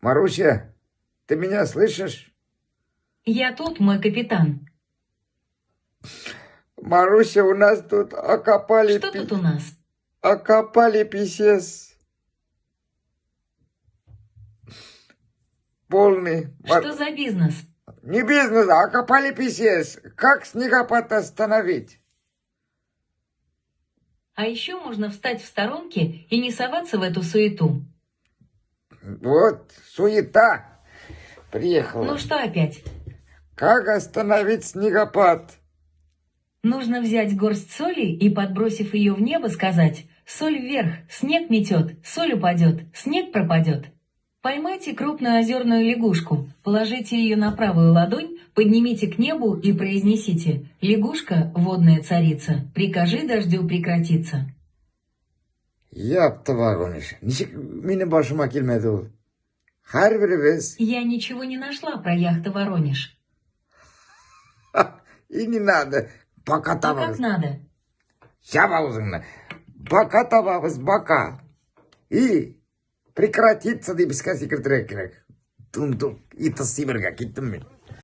Маруся, ты меня слышишь? Я тут, мой капитан. Маруся, у нас тут окопали... Что тут у нас? Окопали писец. Полный. Что за бизнес? Не бизнес, а окопали писец. Как снегопад остановить? А еще можно встать в сторонке и не соваться в эту суету. Вот, суета. Приехала. Ну что опять? Как остановить снегопад? Нужно взять горсть соли и, подбросив ее в небо, сказать: «Соль вверх, снег метет, соль упадет, снег пропадет». Поймайте крупную озерную лягушку, положите ее на правую ладонь, поднимите к небу и произнесите: «Лягушка, водная царица, прикажи дождю прекратиться». Yaptı Varonis. Nişik benim başıma gelmedi o. Her birimiz Я ничего не нашла про яхту «Воронеж». и не надо. Пока А как табамыз. надо? Жаба аузыңды. Пока табамыз, бока. И прекратиться деп іске секретірек керек. Тум-тум. И тыс сибірге кеттім мен.